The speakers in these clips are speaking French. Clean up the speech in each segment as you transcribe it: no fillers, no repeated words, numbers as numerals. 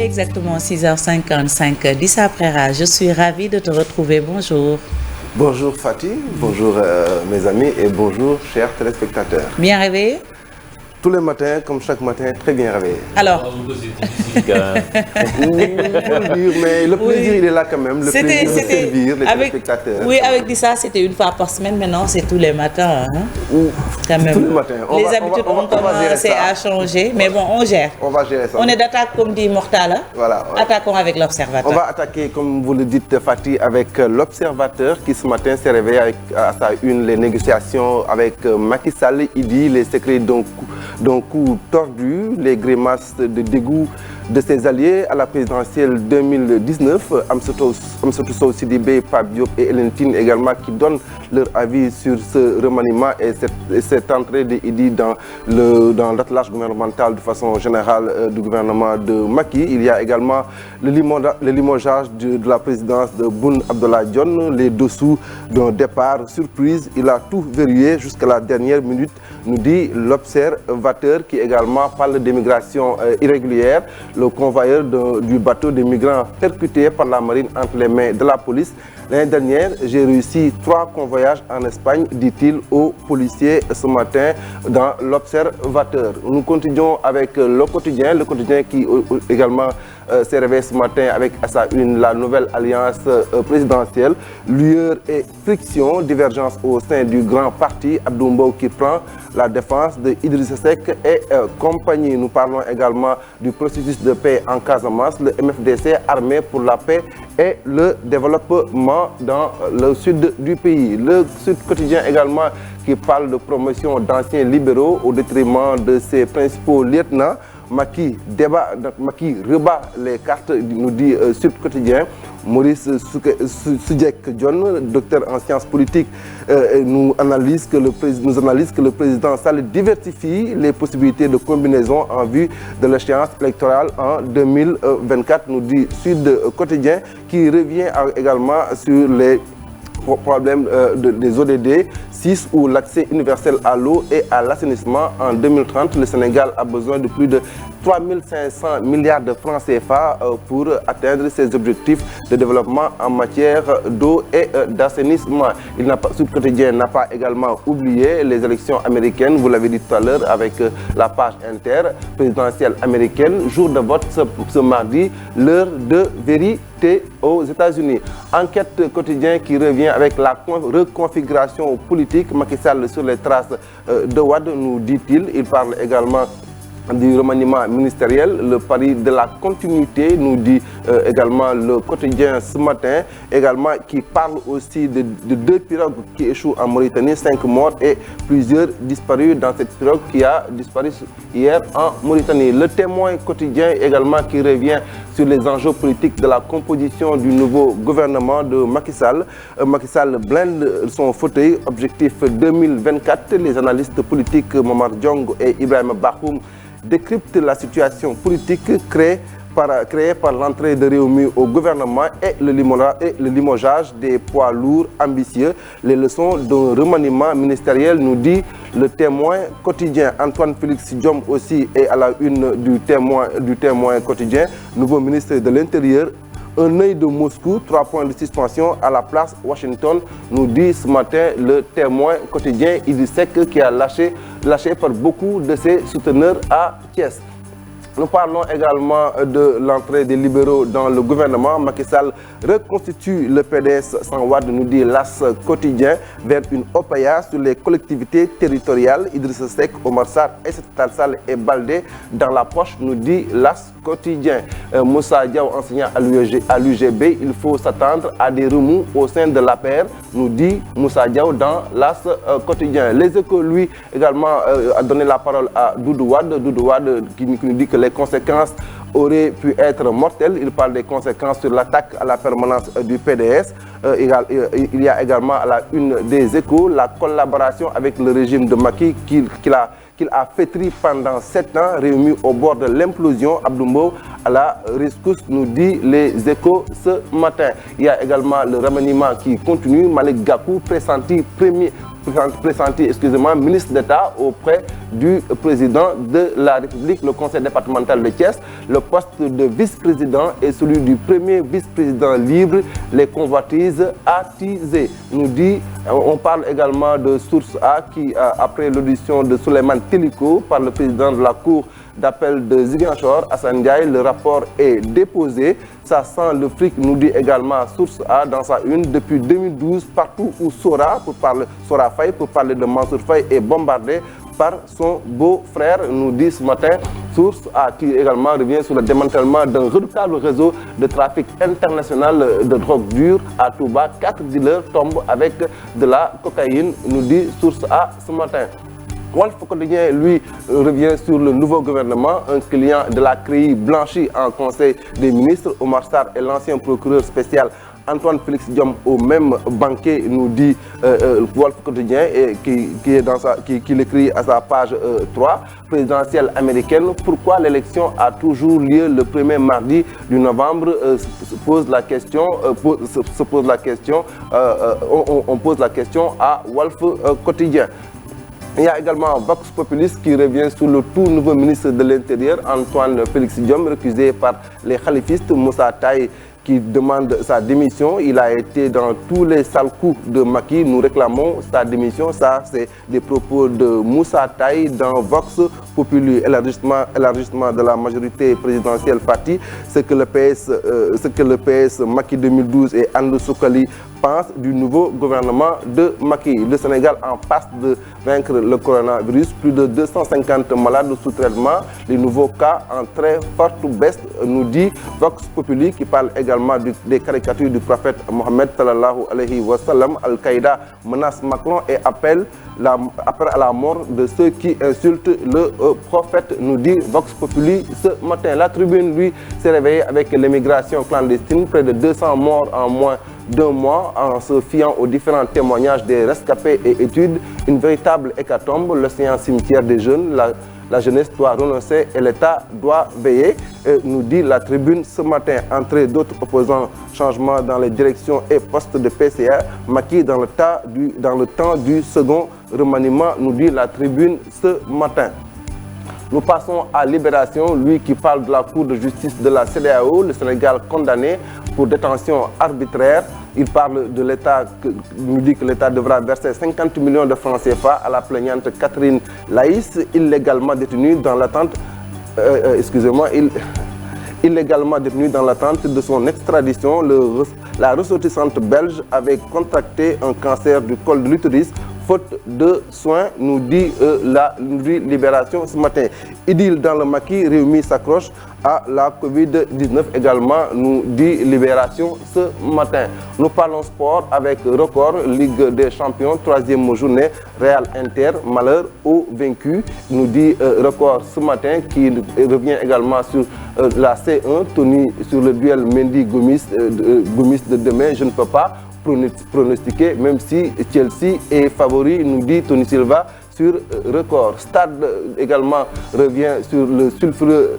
est exactement 6h55 Dissa Préra. Je suis ravie de te retrouver. Bonjour. Bonjour Fatih, bonjour mes amis et bonjour chers téléspectateurs. Bien réveillé? Tous les matins, comme chaque matin, très bien réveillé. Alors, mais le plaisir, il est là quand même. Le plaisir de servir les téléspectateurs. Oui, avec ça, c'était une fois par semaine. Maintenant, c'est tous les matins. Hein? Quand même. Tous les matins. Les habitudes ont commencé à changer. Mais bon, on gère. On va gérer ça. On est d'attaque, comme dit Mortala. Voilà. Ouais. Attaquons avec l'Observateur. On va attaquer, comme vous le dites, Fatih, avec l'Observateur qui, ce matin, s'est réveillé avec, à sa une, les négociations avec Macky Sall. Il dit les secrets d'un coup tordu, les grimaces de dégoût de ses alliés à la présidentielle 2019, Amsatou Sow Sidibé, Pape Diop et Hélène Tine également qui donnent leur avis sur ce remaniement et cette entrée de Idi dans l'attelage gouvernemental de façon générale du gouvernement de Macky. Il y a également le limogeage de la présidence de Boun Abdallah Dionne, les dessous d'un départ surprise. Il a tout verrouillé jusqu'à la dernière minute, nous dit l'Observateur qui également parle d'immigration irrégulière. Le convoyeur du bateau des migrants percuté par la marine entre les mains de la police. L'année dernière, j'ai réussi 3 convoyages en Espagne, dit-il aux policiers ce matin dans l'Observateur. Nous continuons avec le quotidien qui également s'est réveillé ce matin avec à sa une la nouvelle alliance présidentielle. Lueur et friction, divergence au sein du grand parti. Abdou Mbow qui prend la défense de Idrissa Seck et compagnie. Nous parlons également du processus de paix en Casamance, le MFDC armé pour la paix et le développement dans le sud du pays. Le Sud Quotidien également qui parle de promotion d'anciens libéraux au détriment de ses principaux lieutenants. Macky rebat les cartes, nous dit Sud Quotidien. Maurice Soudjek John, docteur en sciences politiques, nous analyse que le président Sall diversifie les possibilités de combinaison en vue de l'échéance électorale en 2024, nous dit Sud Quotidien, qui revient également sur les problèmes des ODD 6 où l'accès universel à l'eau et à l'assainissement en 2030. Le Sénégal a besoin de plus de 3500 milliards de francs CFA pour atteindre ses objectifs de développement en matière d'eau et d'assainissement. Sud Quotidien n'a pas également oublié les élections américaines, vous l'avez dit tout à l'heure avec la page inter présidentielle américaine, jour de vote ce mardi, l'heure de vérité aux États-Unis. Enquête Quotidien qui revient avec la reconfiguration politique. Macky Sall sur les traces de Wade, nous dit-il. Il parle également du remaniement ministériel, le pari de la continuité, nous dit également le quotidien ce matin, également qui parle aussi de 2 pirogues qui échouent en Mauritanie, 5 morts et plusieurs disparus dans cette pirogue qui a disparu hier en Mauritanie. Le Témoin quotidien également qui revient sur les enjeux politiques de la composition du nouveau gouvernement de Macky Sall. Macky Sall blinde son fauteuil, objectif 2024. Les analystes politiques Momar Diong et Ibrahim Bakhoum décrypte la situation politique créée par l'entrée de Réumi au gouvernement et le limogeage des poids lourds ambitieux. Les leçons d'un remaniement ministériel, nous dit le Témoin quotidien. Antoine Félix Diome aussi est à la une du témoin quotidien. Nouveau ministre de l'Intérieur. Un œil de Moscou, 3 points de suspension à la place Washington, nous dit ce matin le Témoin quotidien. Idrissa Seck qui a lâché par beaucoup de ses souteneurs à Thiès. Nous parlons également de l'entrée des libéraux dans le gouvernement. Macky Sall reconstitue le PDS sans Wade, nous dit l'As quotidien, vers une OPAA sur les collectivités territoriales. Idrissa Seck, Omar Sarr, Aïssata Tall Sall et Baldé dans la poche, nous dit l'As quotidien. Moussa Diaw, enseignant à l'UGB, il faut s'attendre à des remous au sein de l'APR, nous dit Moussa Diaw dans l'As quotidien. Les Échos, lui, également a donné la parole à Doudou Wade qui nous dit que les conséquences auraient pu être mortelles. Il parle des conséquences sur l'attaque à la permanence du PDS. Il y a également à la une des Échos la collaboration avec le régime de Macky qu'il a fêtri pendant 7 ans, réuni au bord de l'implosion. Abdou Mbow à la rescousse, nous dit les Échos ce matin. Il y a également le remaniement qui continue. Malick Gakou, pressenti pressenti, excusez-moi, ministre d'État auprès du président de la République, le conseil départemental de Thiès. Le poste de vice-président est celui du premier vice-président libre, les convoitises attisées. Nous dit, on parle également de Source A qui, après l'audition de Souleymane Teliko par le président de la Cour d'appel de Ziguinchor, Assane Ndiaye, le rapport est déposé. Ça sent le fric, nous dit également Source A dans sa une. Depuis 2012, partout où Sora Faye, pour parler de Mansour Faye, est bombardé par son beau-frère, nous dit ce matin Source A, qui également revient sur le démantèlement d'un redoutable réseau de trafic international de drogue dure à Touba. 4 dealers tombent avec de la cocaïne, nous dit Source A ce matin. Walf Quotidien, lui, revient sur le nouveau gouvernement. Un client de la CREI blanchi en Conseil des ministres. Omar Sarr et l'ancien procureur spécial Antoine Félix Diome au même banquet, nous dit Walf Quotidien, et qui l'écrit à sa page 3. Présidentielle américaine, pourquoi l'élection a toujours lieu le premier mardi du novembre, on pose la question à Walf Quotidien. Il y a également Vox Populi qui revient sur le tout nouveau ministre de l'Intérieur, Antoine Félix Diome, recusé par les khalifistes. Moussa Taye qui demande sa démission. Il a été dans tous les sales coups de Macky. Nous réclamons sa démission. Ça, c'est des propos de Moussa Taye dans Vox Populi, élargissement de la majorité présidentielle parti. Ce que le PS Macky 2012 et Andou Soukali pensent du nouveau gouvernement de Macky. Le Sénégal en passe de vaincre le coronavirus. Plus de 250 malades sous traitement. Les nouveaux cas en très forte baisse, nous dit Vox Populi, qui parle également des caricatures du prophète Mohammed sallallahu alayhi wa sallam. Al-Qaïda menace Macron et appelle à la mort de ceux qui insultent le prophète, nous dit Vox Populi ce matin. La Tribune, lui, s'est réveillée avec l'émigration clandestine, près de 200 morts en moins d'un mois, en se fiant aux différents témoignages des rescapés et études. Une véritable hécatombe, l'océan cimetière des jeunes. La jeunesse doit renoncer et l'État doit veiller, nous dit la Tribune ce matin. Entrée d'autres opposants, changement dans les directions et postes de PCA, Macky dans le temps du second remaniement, nous dit la Tribune ce matin. Nous passons à Libération, lui qui parle de la Cour de justice de la CEDEAO, le Sénégal condamné pour détention arbitraire. Il parle de l'État, nous dit que l'État devra verser 50 millions de francs CFA à la plaignante Catherine Laïs, illégalement détenue dans l'attente, illégalement détenue dans l'attente de son extradition. La ressortissante belge avait contracté un cancer du col de l'utérus faute de soins, nous dit Libération ce matin. Idylle dans le Maquis, Rewmi s'accroche à la Covid-19 également, nous dit Libération ce matin. Nous parlons sport avec Record, Ligue des Champions, 3e journée, Real Inter, malheur au vaincu, nous dit Record ce matin, qui revient également sur la C1, Tony sur le duel Mendy-Gomis de demain. Je ne peux pas pronostiquer, même si Chelsea est favori, nous dit Tony Silva sur Record. Stade également revient sur le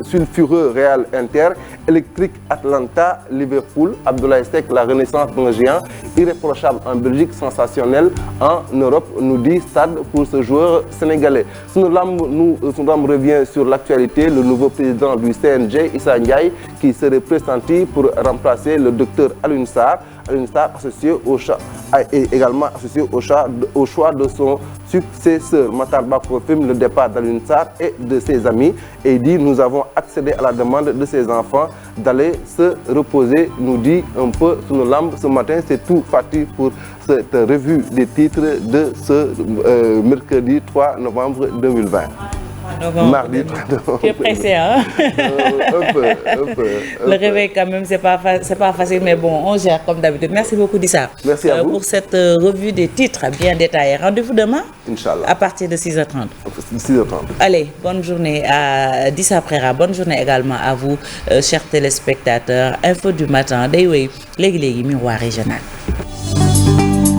sulfureux Real Inter, électrique Atlanta, Liverpool, Abdoulaye Seck, la renaissance d'un géant, irréprochable en Belgique, sensationnel en Europe, nous dit Stade pour ce joueur sénégalais. Sunlam revient sur l'actualité, le nouveau président du CNG, Issa Ndiaye, qui serait pressenti pour remplacer le docteur Alioune Sarr. Alioune Sarr est également associé au choix de son successeur. Matar Ba confirme le départ d'Alioune Sarr et de ses amis et dit: nous avons accédé à la demande de ses enfants d'aller se reposer, nous dit un peu Sunlam ce matin. C'est tout, Fatih, pour cette revue des titres de ce mercredi 3 novembre 2020. Mardi 3 novembre. Tu es pressé, hein? Un peu. Le réveil, quand même, c'est pas facile, mais bon, on gère comme d'habitude. Merci beaucoup, Dissa. Merci à vous. Pour cette revue des titres bien détaillée. Rendez-vous demain, Inch'Allah, à partir de 6h30. 6h30. Allez, bonne journée à Dissa Prera. Bonne journée également à vous, chers téléspectateurs. Info du matin, Day Way, Miroir Régional.